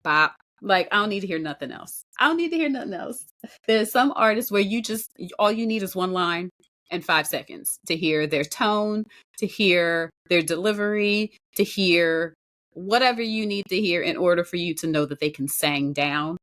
bop. Like, I don't need to hear nothing else. I don't need to hear nothing else. There's some artists where all you need is one line and 5 seconds to hear their tone, to hear their delivery, to hear whatever you need to hear in order for you to know that they can sing down.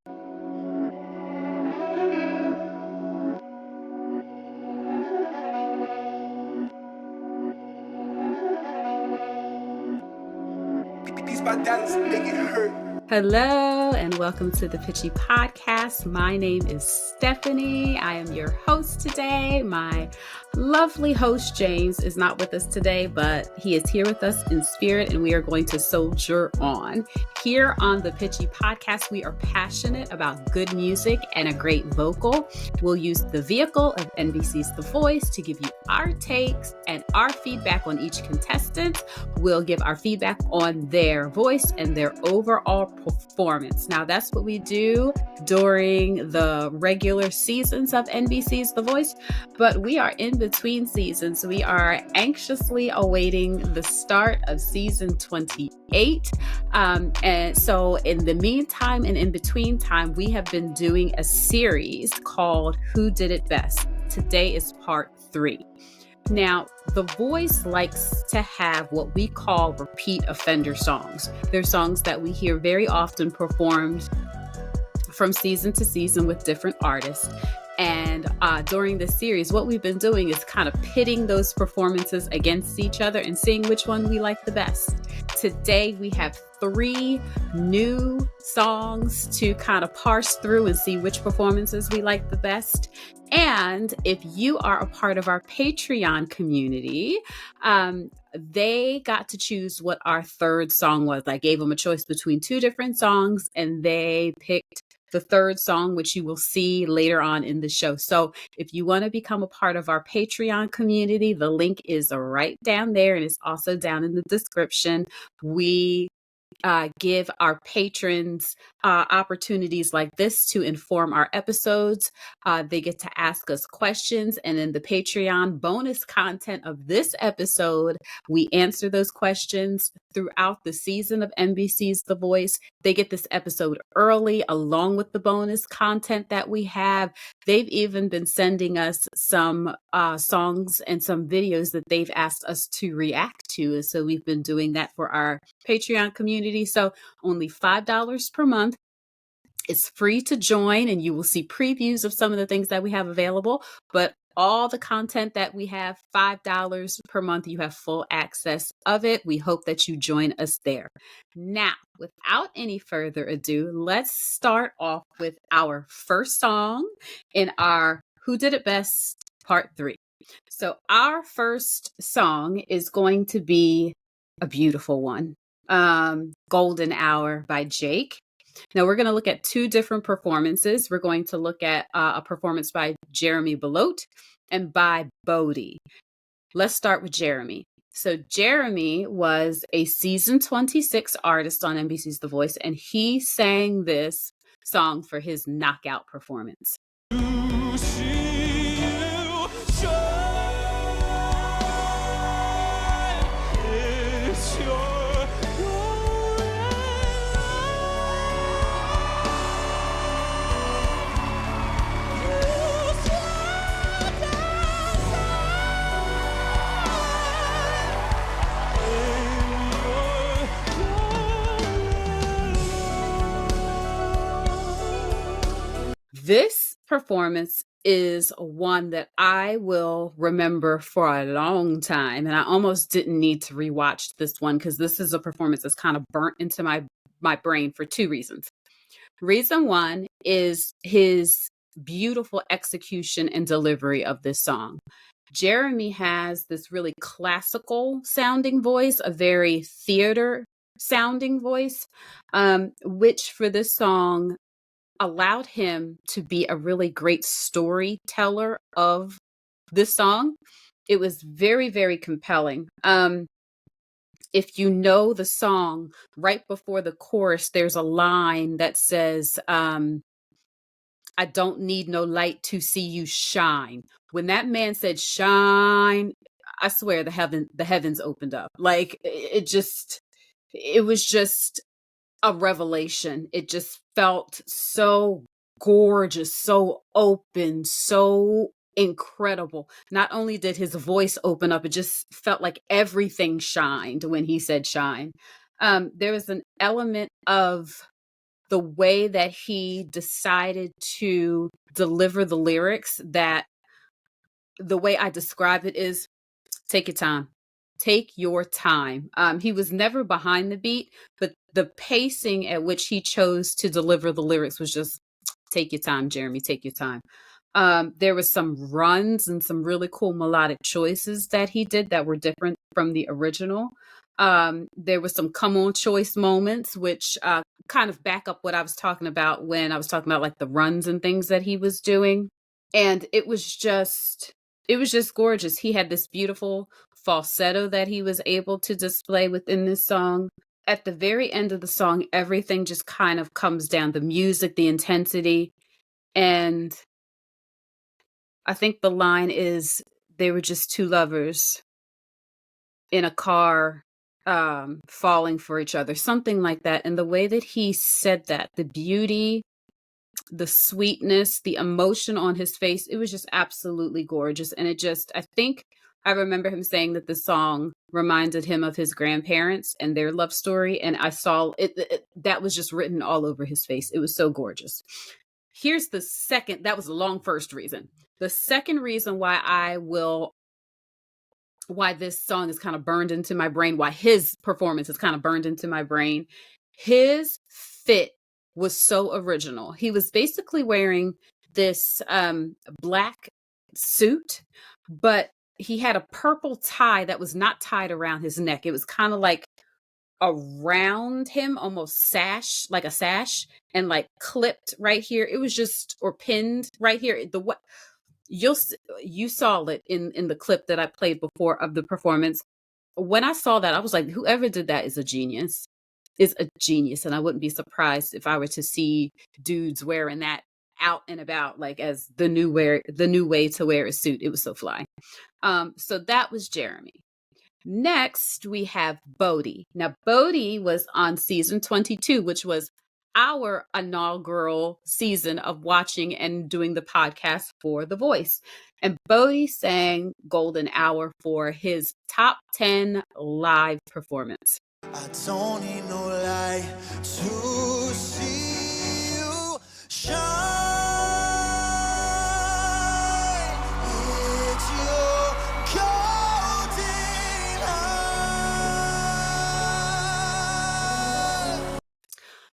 These my dollars make it hurt. Hello and welcome to the Pitchy Podcast. My name is Stephanie. I am your host today. My lovely host James is not with us today, but he is here with us in spirit and we are going to soldier on. Here on the Pitchy Podcast, we are passionate about good music and a great vocal. We'll use the vehicle of NBC's The Voice to give you our takes and our feedback on each contestant. We'll give our feedback on their voice and their overall performance. Now, that's what we do during the regular seasons of NBC's The Voice, but we are in between seasons. We are anxiously awaiting the start of season 28. And so in the meantime and in between time, we have been doing a series called Who Did It Best? Today is part 3. Now, The Voice likes to have what we call repeat offender songs. They're songs that we hear very often performed from season to season with different artists. And during this series, what we've been doing is kind of pitting those performances against each other and seeing which one we like the best. Today, we have 3 new songs to kind of parse through and see which performances we like the best. And if you are a part of our Patreon community, they got to choose what our third song was. I gave them a choice between 2 different songs and they picked the third song, which you will see later on in the show. So if you want to become a part of our Patreon community, the link is right down there and it's also down in the description. We give our patrons opportunities like this to inform our episodes. They get to ask us questions, and in the Patreon bonus content of this episode, we answer those questions throughout the season of NBC's The Voice. They get this episode early along with the bonus content that we have. They've even been sending us some songs and some videos that they've asked us to react to. So we've been doing that for our Patreon community. So only $5 per month. It's free to join and you will see previews of some of the things that we have available, but all the content that we have, $5 per month, you have full access of it. We hope that you join us there. Now, without any further ado, let's start off with our first song in our Who Did It Best Part 3. So our first song is going to be a beautiful one. Golden Hour by Jake. Now we're going to look at 2 different performances. We're going to look at a performance by Jeremy Beloate and by Bodie. Let's start with Jeremy. So Jeremy was a season 26 artist on NBC's The Voice, and he sang this song for his knockout performance. This performance is one that I will remember for a long time. And I almost didn't need to rewatch this one because this is a performance that's kind of burnt into my brain for 2 reasons. Reason 1 is his beautiful execution and delivery of this song. Jeremy has this really classical sounding voice, a very theater sounding voice, which for this song allowed him to be a really great storyteller of this song. It was very, very compelling. If you know the song, right before the chorus, there's a line that says, I don't need no light to see you shine. When that man said shine, I swear the heavens opened up. Like it was just a revelation. It just felt so gorgeous, so open, so incredible. Not only did his voice open up, it just felt like everything shined when he said shine. There was an element of the way that he decided to deliver the lyrics that the way I describe it is take your time. Take your time. He was never behind the beat, but the pacing at which he chose to deliver the lyrics was just take your time, Jeremy, take your time. There was some runs and some really cool melodic choices that he did that were different from the original. There was some come on choice moments, which kind of back up what I was talking about when I was talking about like the runs and things that he was doing. And it was just gorgeous. He had this beautiful falsetto that he was able to display within this song. At the very end of the song, everything just kind of comes down, the music, the intensity. And I think the line is they were just two lovers in a car falling for each other, something like that. And the way that he said that, the beauty, the sweetness, the emotion on his face, it was just absolutely gorgeous. And I think I remember him saying that the song reminded him of his grandparents and their love story. And I saw that was just written all over his face. It was so gorgeous. Here's the second, that was the long first reason. The second reason why this song is kind of burned into my brain, why his performance is kind of burned into my brain. His fit was so original. He was basically wearing this black suit, but he had a purple tie that was not tied around his neck. It was kind of like around him, almost sash, like a sash, and like clipped right here. It was just, or pinned right here. You saw it in the clip that I played before of the performance. When I saw that, I was like, whoever did that is a genius. And I wouldn't be surprised if I were to see dudes wearing that out and about, like as the new way to wear a suit. It was so fly. So that was Jeremy. Next, we have Bodie. Now, Bodie was on season 22, which was our inaugural season of watching and doing the podcast for The Voice. And Bodie sang Golden Hour for his top 10 live performance. I don't need no light to see you shine. It's your golden hour.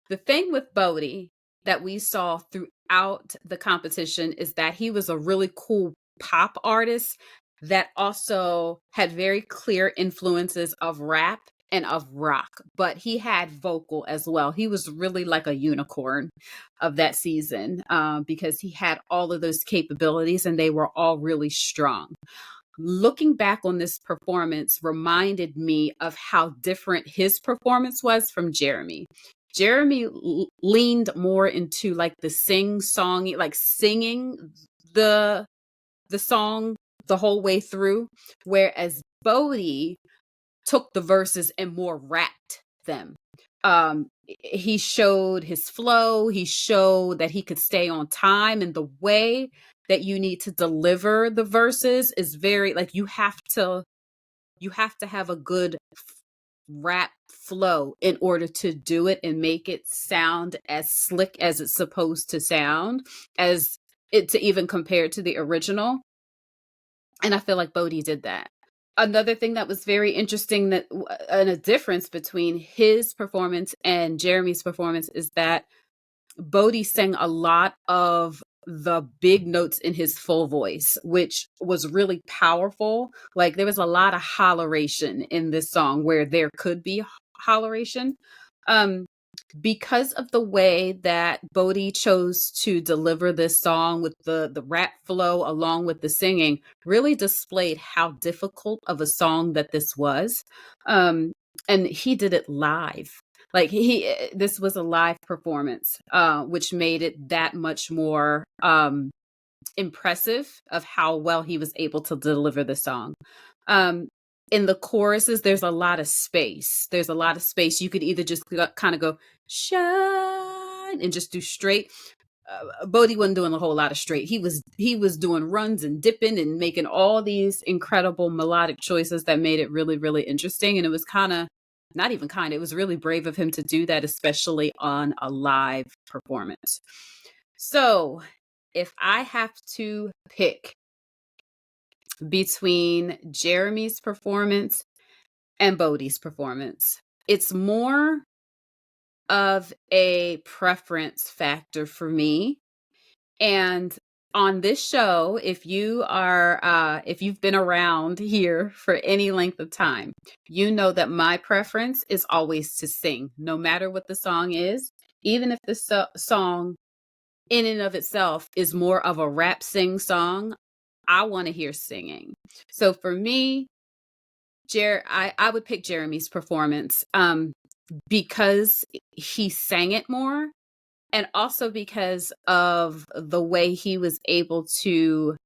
The thing with Bodie that we saw throughout the competition is that he was a really cool pop artist that also had very clear influences of rap and of rock, but he had vocal as well. He was really like a unicorn of that season because he had all of those capabilities and they were all really strong. Looking back on this performance reminded me of how different his performance was from Jeremy. Jeremy leaned more into like the sing-song, like singing the song the whole way through, whereas Bodie took the verses and more rapped them. He showed his flow. He showed that he could stay on time, and the way that you need to deliver the verses is very like you have to have a good rap flow in order to do it and make it sound as slick as it's supposed to sound, as it to even compare to the original. And I feel like Bodie did that. Another thing that was very interesting and a difference between his performance and Jeremy's performance is that Bodie sang a lot of the big notes in his full voice, which was really powerful. Like there was a lot of holleration in this song where there could be holleration. Because of the way that Bodie chose to deliver this song with the rap flow along with the singing really displayed how difficult of a song that this was. And he did it live. Like this was a live performance, which made it that much more impressive of how well he was able to deliver the song. in the choruses, there's a lot of space. There's a lot of space. You could either just kind of go shine and just do straight. Bodie wasn't doing a whole lot of straight. He was doing runs and dipping and making all these incredible melodic choices that made it really, really interesting. And it was kind of not even kind. It was really brave of him to do that, especially on a live performance. So if I have to pick between Jeremy's performance and Bodie's performance, it's more of a preference factor for me. And on this show, if you've been around here for any length of time, you know that my preference is always to sing, no matter what the song is, even if the song in and of itself is more of a rap sing song. I want to hear singing. So for me, I would pick Jeremy's performance because he sang it more, and also because of the way he was able to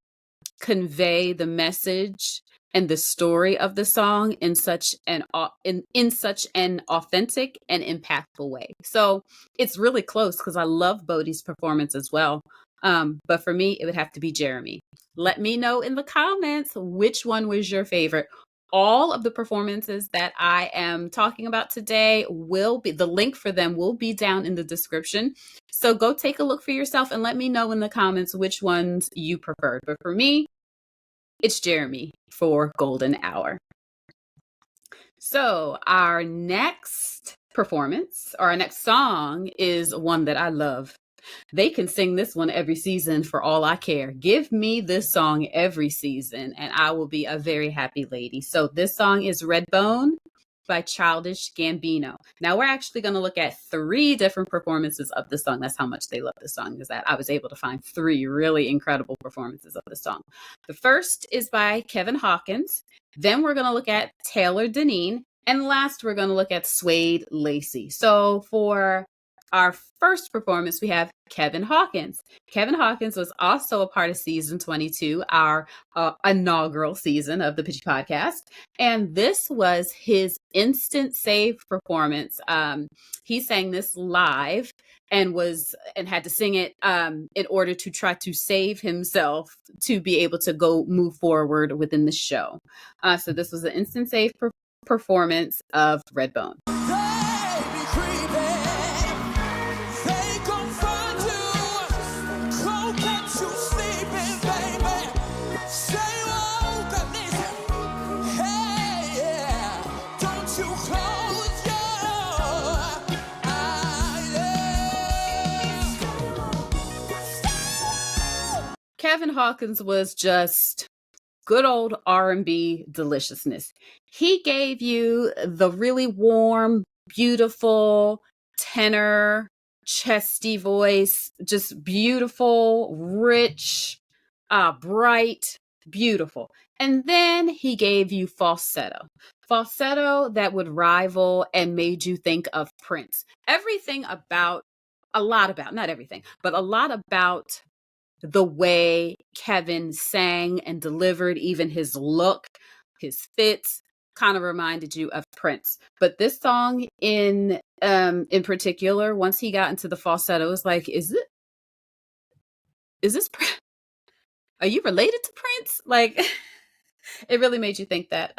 convey the message and the story of the song in such an authentic and impactful way. So it's really close because I love Bodie's performance as well. But for me, it would have to be Jeremy. Let me know in the comments which one was your favorite. All of the performances that I am talking about today the link for them will be down in the description. So go take a look for yourself and let me know in the comments which ones you preferred. But for me, it's Jeremy for Golden Hour. So our next performance, or our next song, is one that I love. They can sing this one every season for all I care. Give me this song every season and I will be a very happy lady. So this song is Redbone by Childish Gambino. Now we're actually going to look at 3 different performances of the song. That's how much they love the song, is that I was able to find 3 really incredible performances of the song. The first is by Kevin Hawkins. Then we're going to look at Taylor Deneen. And last, we're going to look at Suede Lacy. So for our first performance, we have Kevin Hawkins. Kevin Hawkins was also a part of season 22, our inaugural season of the Pitchy Podcast. And this was his instant save performance. He sang this live and had to sing it in order to try to save himself to be able to move forward within the show. So this was an instant save performance of Redbone. Kevin Hawkins was just good old R&B deliciousness. He gave you the really warm, beautiful tenor, chesty voice, just beautiful, rich, bright, beautiful. And then he gave you falsetto that would rival and made you think of Prince. A lot about the way Kevin sang and delivered, even his look, his fits, kind of reminded you of Prince. But this song in particular, once he got into the falsetto, it was like, is this Prince? Are you related to Prince? Like, it really made you think that.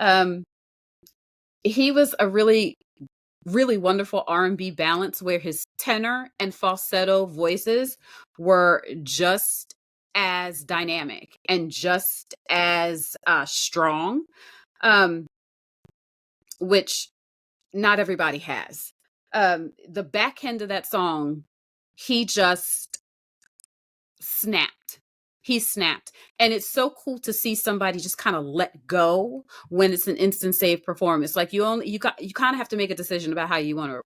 He was a really, really wonderful R&B balance where his tenor and falsetto voices were just as dynamic and just as strong, which not everybody has. The back end of that song, he just snapped. He snapped. And it's so cool to see somebody just kind of let go when it's an instant save performance. Like you kind of have to make a decision about how you want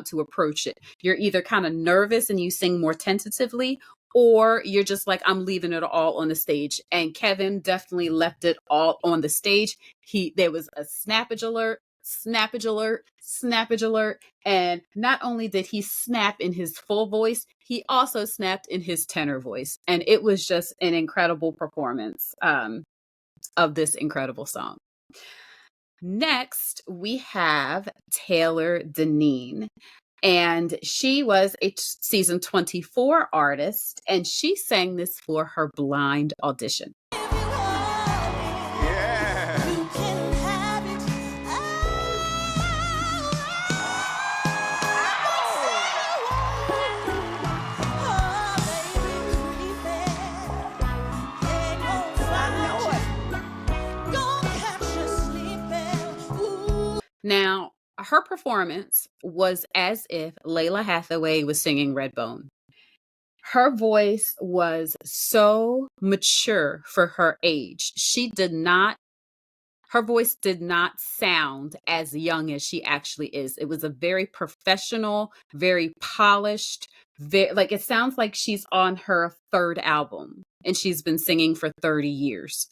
to approach it. You're either kind of nervous and you sing more tentatively, or you're just like, I'm leaving it all on the stage. And Kevin definitely left it all on the stage. There was a snappage alert, snappage alert. And not only did he snap in his full voice, he also snapped in his tenor voice. And it was just an incredible performance of this incredible song. Next, we have Taylor Deneen. And she was a season 24 artist, and she sang this for her blind audition. Now, her performance was as if Layla Hathaway was singing Redbone. Her voice was so mature for her age. Her voice did not sound as young as she actually is. It was a very professional, very polished, like it sounds like she's on her third album and she's been singing for 30 years.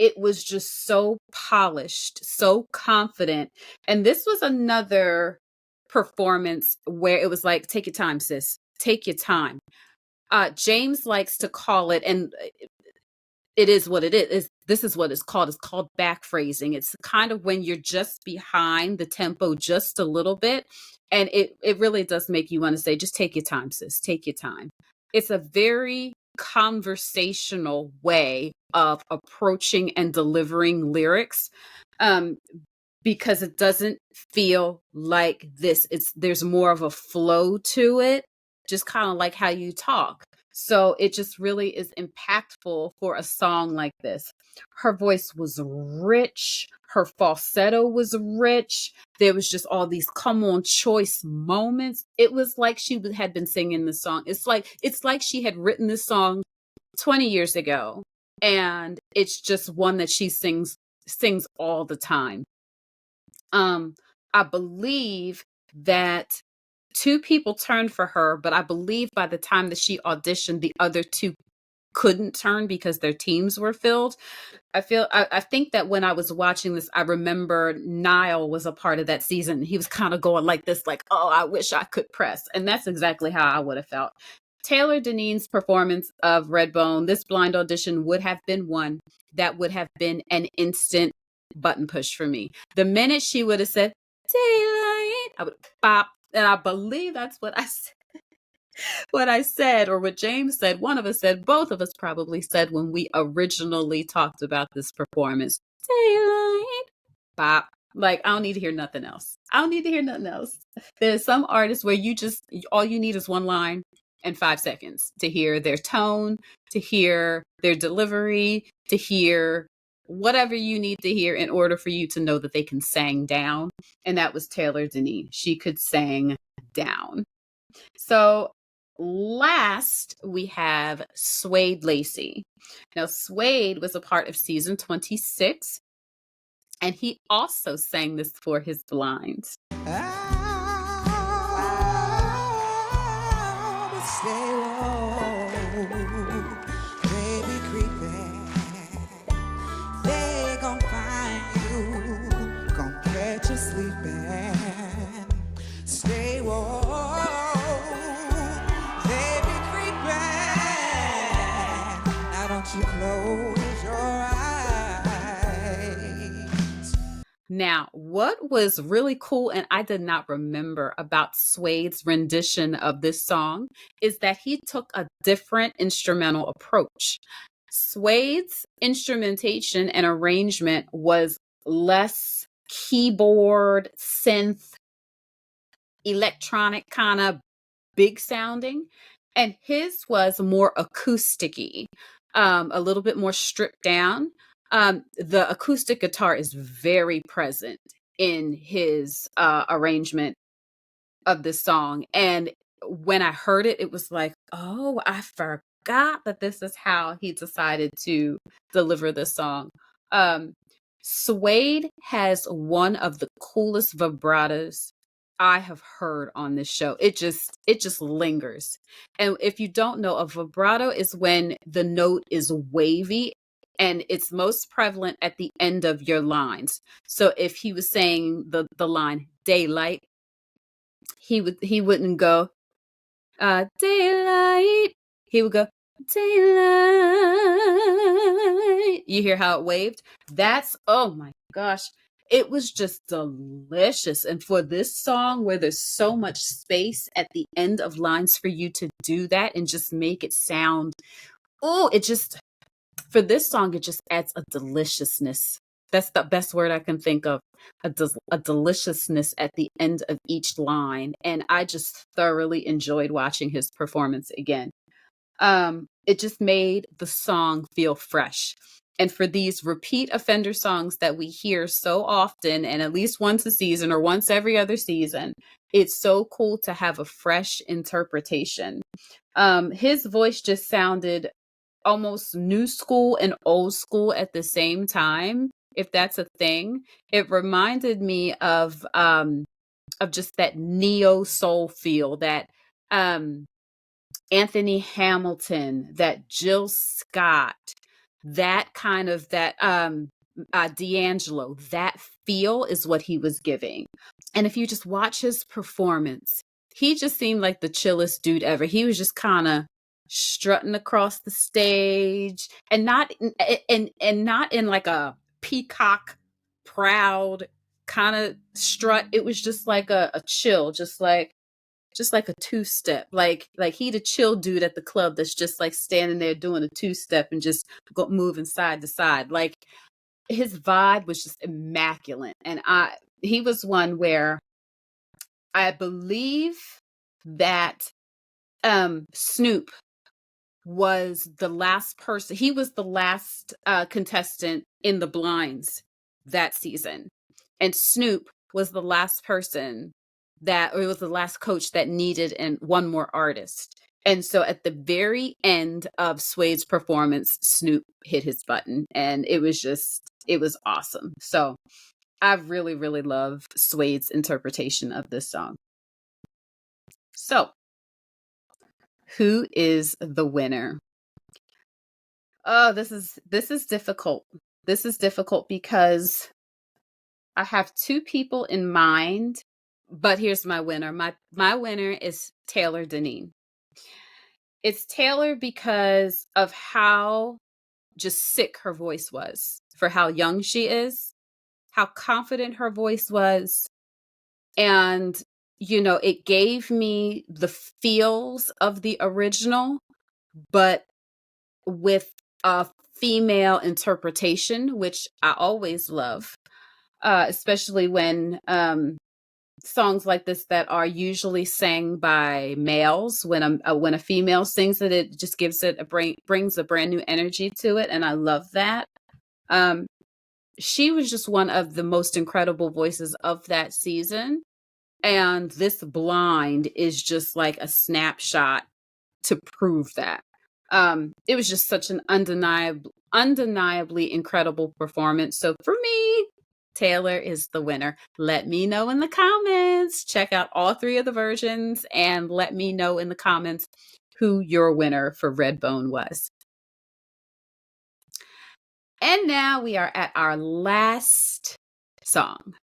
It was just so polished, so confident. And this was another performance where it was like, take your time, sis. Take your time. James likes to call it, and it is what it is. This is what it's called. It's called back phrasing. It's kind of when you're just behind the tempo just a little bit. And it really does make you want to say, just take your time, sis. Take your time. It's a very conversational way of approaching and delivering lyrics, because it doesn't feel like this. There's more of a flow to it, just kind of like how you talk. So it just really is impactful for a song like this. Her voice was rich. Her falsetto was rich. There was just all these come on choice moments. It was like she had been singing the song. It's like she had written this song 20 years ago, and it's just one that she sings all the time. I believe that 2 people turned for her, but I believe by the time that she auditioned, the other 2 couldn't turn because their teams were filled. I think that when I was watching this, I remember Niall was a part of that season. He was kind of going like this, like, oh, I wish I could press. And that's exactly how I would have felt. Taylor Deneen's performance of Redbone, this blind audition would have been one that would have been an instant button push for me. The minute she would have said, daylight, I would pop. And I believe that's what I said, or what James said. One of us said, both of us probably said when we originally talked about this performance, daylight, pop. Like, I don't need to hear nothing else. I don't need to hear nothing else. There's some artists where all you need is one line and 5 seconds to hear their tone, to hear their delivery, to hear whatever you need to hear in order for you to know that they can sing down. And that was Taylor Deneen. She could sing down. So last we have Suede Lacy. Now, Suede was a part of season 26, and he also sang this for his blinds. Now, what was really cool, and I did not remember about Suede's rendition of this song, is that he took a different instrumental approach. Suede's instrumentation and arrangement was less keyboard, synth, electronic kind of big sounding, and his was more acoustic-y, a little bit more stripped down. The acoustic guitar is very present in his arrangement of this song. And when I heard it, it was like, oh, I forgot that this is how he decided to deliver this song. Suede has one of the coolest vibratos I have heard on this show. It just lingers. And if you don't know, a vibrato is when the note is wavy, and it's most prevalent at the end of your lines. So if he was saying the line daylight, he wouldn't go daylight. He would go daylight. You hear how it waved? That's, oh my gosh, it was just delicious. And for this song, where there's so much space at the end of lines for you to do that and just make it sound, oh, it just, for this song, it just adds a deliciousness. That's the best word I can think of. A deliciousness at the end of each line. And I just thoroughly enjoyed watching his performance again. It just made the song feel fresh. And for these repeat offender songs that we hear so often, and at least once a season or once every other season, it's so cool to have a fresh interpretation. His voice just sounded almost new school and old school at the same time, if that's a thing. It reminded me of just that neo soul feel, that Anthony Hamilton, that Jill Scott, that kind of that D'Angelo, that feel is what he was giving. And if you just watch his performance, he just seemed like the chillest dude ever. He was just kind of strutting across the stage, and not in like a peacock proud kind of strut. It was just like a chill, just like a two-step. Like he the chill dude at the club that's just like standing there doing a two-step and just moving side to side. Like, his vibe was just immaculate. And he was one where I believe that Snoop was the last person. He was the last contestant in the blinds that season. And Snoop was the last person or it was the last coach that needed one more artist. And so at the very end of Suede's performance, Snoop hit his button, and it was awesome. So I really, really love Suede's interpretation of this song. So, who is the winner? Oh, this is difficult. This is difficult because I have two people in mind, but here's my winner. My winner is Taylor Deneen. It's Taylor because of how just sick her voice was, for how young she is, how confident her voice was. And, it gave me the feels of the original, but with a female interpretation, which I always love, especially when songs like this that are usually sang by males. When a female sings it just brings a brand new energy to it, and I love that. She was just one of the most incredible voices of that season, and this blind is just like a snapshot to prove that. It was just such an undeniably incredible performance. So for me, Taylor is the winner. Let me know in the comments. Check out all three of the versions and let me know in the comments who your winner for Redbone was. And now we are at our last song.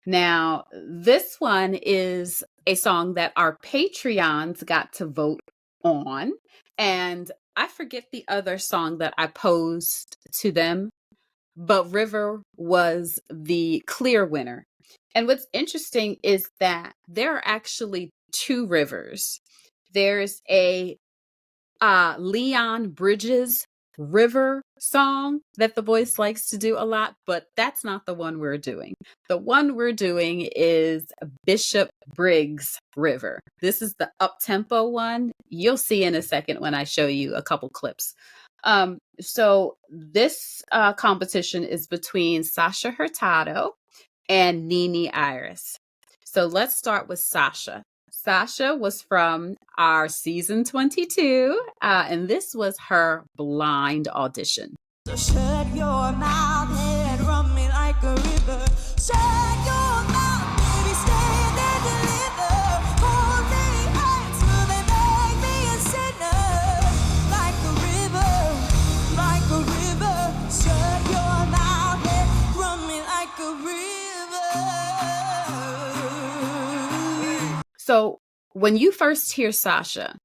Now, this one is a song that our Patreons got to vote on. And I forget the other song that I posed to them, but River was the clear winner. And what's interesting is that there are actually two Rivers. There's a Leon Bridges River song that The Voice likes to do a lot, but that's not the one we're doing. The one we're doing is Bishop Briggs River. This is the up-tempo one. You'll see in a second when I show you a couple clips. So this competition is between Sasha Hurtado and Nini Iris. So let's start with Sasha. Sasha was from our season 22, and this was her blind audition. So shut your mouth and run me like a river. Shut your mouth, baby, stay and deliver. Hold me high till they make me a sinner. Like a river, like a river. Shut your mouth and run me like a river. So when you first hear Sasha,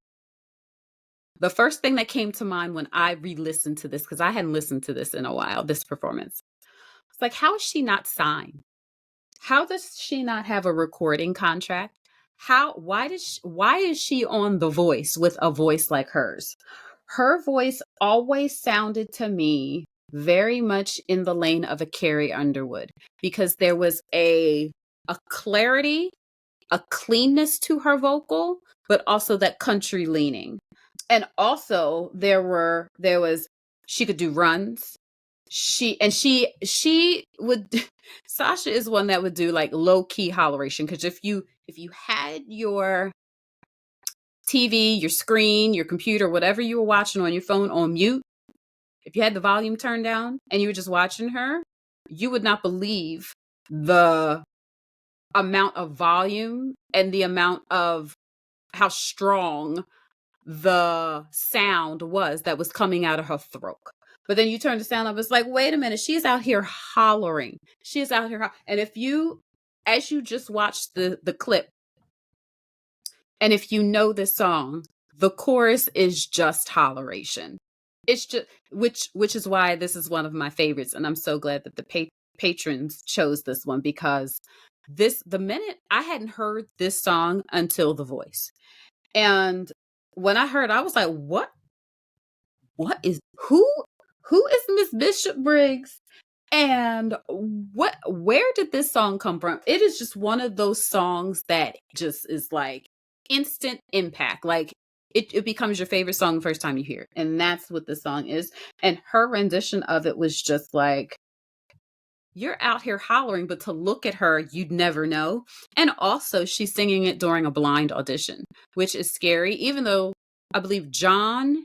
the first thing that came to mind when I re-listened to this, because I hadn't listened to this in a while, this performance, like, how is she not signed? How does she not have a recording contract? Why is she on The Voice with a voice like hers? Her voice always sounded to me very much in the lane of a Carrie Underwood, because there was a clarity, a cleanness to her vocal, but also that country leaning. And also there was she could do runs. She would Sasha is one that would do like low key holleration, because if you had your TV, your screen, your computer, whatever you were watching on your phone on mute, if you had the volume turned down and you were just watching her, you would not believe the amount of volume and the amount of how strong the sound was that was coming out of her throat. But then you turn the sound up, it's like, wait a minute, she's out here hollering. She's out here. And if you, as you just watched the clip, and if you know this song, the chorus is just holleration. It's just, which is why this is one of my favorites. And I'm so glad that the patrons chose this one, because the minute I hadn't heard this song until The Voice. And when I heard, I was like, who is Miss Bishop Briggs? And where did this song come from? It is just one of those songs that just is like instant impact. Like it becomes your favorite song the first time you hear it. And that's what this song is. And her rendition of it was just like, you're out here hollering, but to look at her, you'd never know. And also she's singing it during a blind audition, which is scary, even though I believe John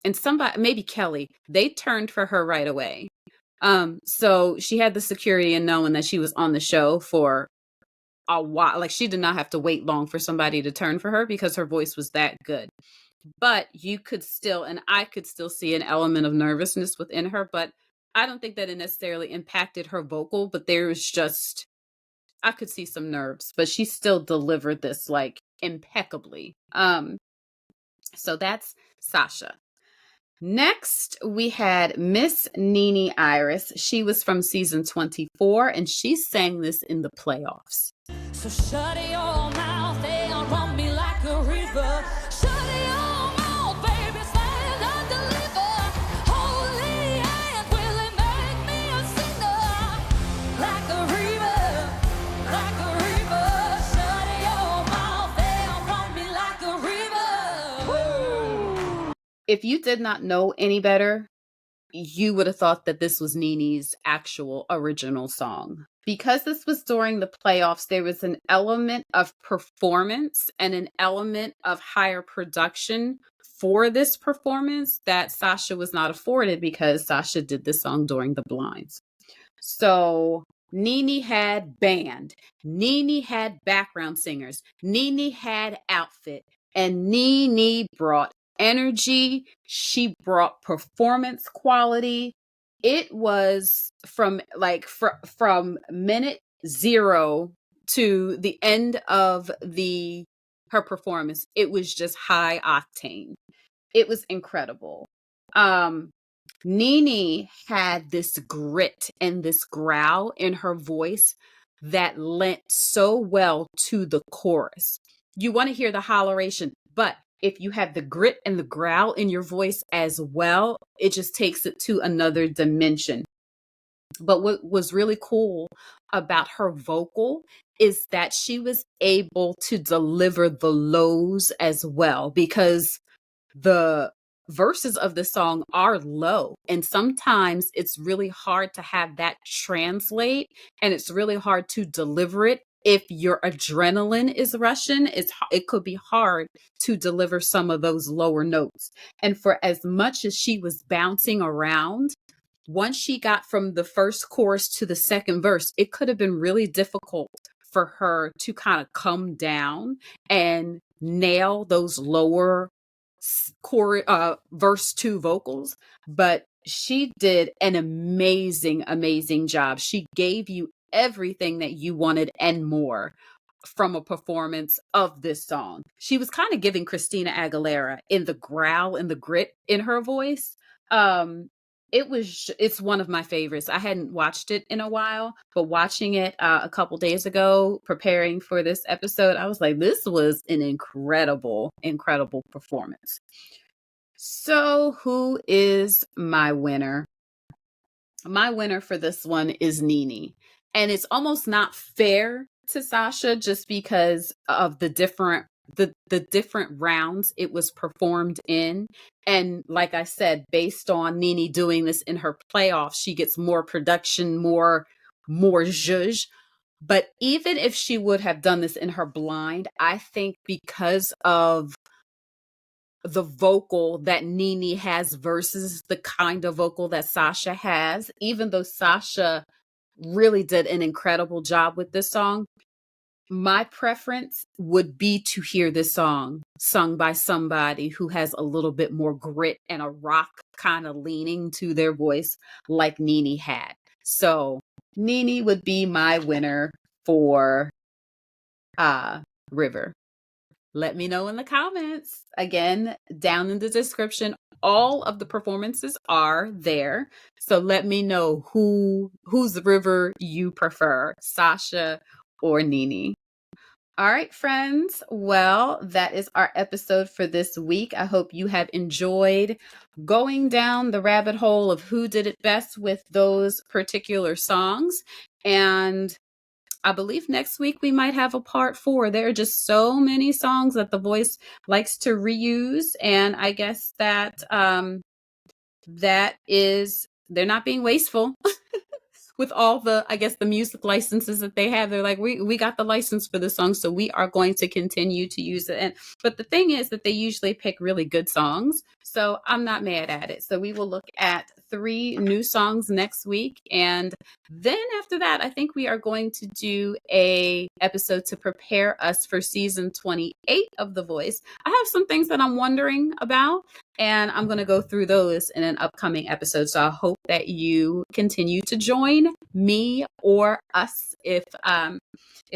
and somebody, maybe Kelly, they turned for her right away. So she had the security and knowing that she was on the show for a while. Like, she did not have to wait long for somebody to turn for her because her voice was that good. But you could still, and I could still see an element of nervousness within her, but I don't think that it necessarily impacted her vocal, but there was just, I could see some nerves, but she still delivered this like impeccably. So that's Sasha. Next, we had Miss Nini Iris. She was from season 24, and she sang this in the playoffs. So shut your mouth and run me like a river. Shut your mouth, baby, stand and deliver. Holy hand, will it make me a sinner? Like a river, like a river. Shut your mouth and run me like a river. Woo! If you did not know any better, you would have thought that this was Nini's actual original song. Because this was during the playoffs, there was an element of performance and an element of higher production for this performance that Sasha was not afforded, because Sasha did this song during the blinds. So Nini had band, Nini had background singers, Nini had outfit, and Nini brought energy. She brought performance quality. It was from from minute 0 to the end of her performance. It was just high octane. It was incredible. Nini had this grit and this growl in her voice that lent so well to the chorus. You want to hear the holleration, but if you have the grit and the growl in your voice as well, it just takes it to another dimension. But what was really cool about her vocal is that she was able to deliver the lows as well, because the verses of the song are low, and sometimes it's really hard to have that translate, and it's really hard to deliver it. If your adrenaline is rushing, it could be hard to deliver some of those lower notes. And for as much as she was bouncing around, once she got from the first chorus to the second verse, it could have been really difficult for her to kind of come down and nail those lower verse 2 vocals. But she did an amazing job. She gave you everything that you wanted and more from a performance of this song. She was kind of giving Christina Aguilera in the growl and the grit in her voice. it's one of my favorites. I hadn't watched it in a while, but watching it a couple days ago, preparing for this episode, I was like, this was an incredible, incredible performance. So who is my winner? My winner for this one is Nini. And it's almost not fair to Sasha just because of the different rounds it was performed in. And like I said, based on Nini doing this in her playoffs, she gets more production, more zhuzh. But even if she would have done this in her blind, I think because of the vocal that Nini has versus the kind of vocal that Sasha has, even though Sasha really did an incredible job with this song, my preference would be to hear this song sung by somebody who has a little bit more grit and a rock kind of leaning to their voice like Nini had. So Nini would be my winner for River. Let me know in the comments. Again, down in the description, all of the performances are there. So let me know whose River you prefer, Sasha or Nini. All right, friends. Well, that is our episode for this week. I hope you have enjoyed going down the rabbit hole of who did it best with those particular songs. And I believe next week we might have a part 4. There are just so many songs that The Voice likes to reuse. And I guess that they're not being wasteful with all the, I guess, the music licenses that they have. They're like, we got the license for this song, so we are going to continue to use it. But the thing is that they usually pick really good songs. So I'm not mad at it. So we will look at 3 new songs next week. And then after that, I think we are going to do a episode to prepare us for season 28 of The Voice. I have some things that I'm wondering about, and I'm going to go through those in an upcoming episode. So I hope that you continue to join me or us if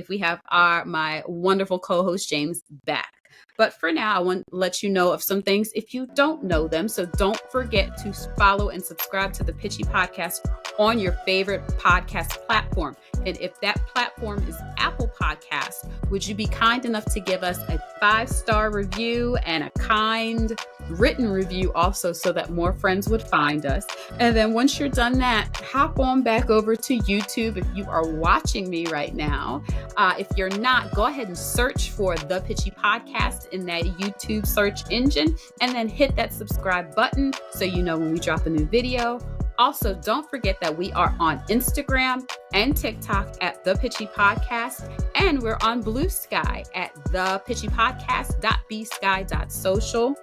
we have my wonderful co-host James back. But for now, I want to let you know of some things if you don't know them. So don't forget to follow and subscribe to the Pitchy Podcast on your favorite podcast platform. And if that platform is Apple Podcast, would you be kind enough to give us a 5-star review and a kind written review also, so that more friends would find us? And then once you're done that, hop on back over to YouTube if you are watching me right now. If you're not, go ahead and search for The Pitchy Podcast in that YouTube search engine, and then hit that subscribe button so you know when we drop a new video. Also, don't forget that we are on Instagram and TikTok at The Pitchy Podcast, and we're on Blue Sky at thepitchypodcast.bsky.social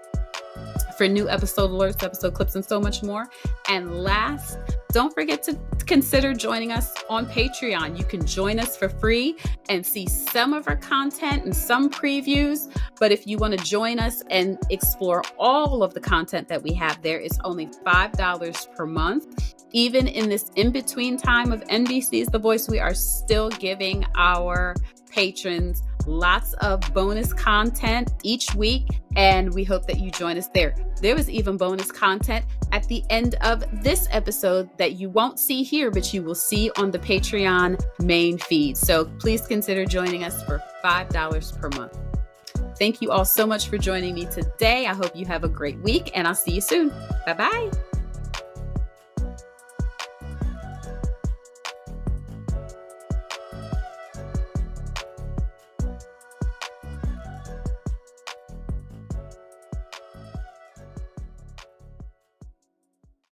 for new episode alerts, episode clips, and so much more. And last, don't forget to consider joining us on Patreon. You can join us for free and see some of our content and some previews. But if you want to join us and explore all of the content that we have there, it's only $5 per month. Even in this in-between time of NBC's The Voice, we are still giving our patrons lots of bonus content each week, and we hope that you join us there. There was even bonus content at the end of this episode that you won't see here, but you will see on the Patreon main feed. So please consider joining us for $5 per month. Thank you all so much for joining me today. I hope you have a great week, and I'll see you soon. Bye-bye.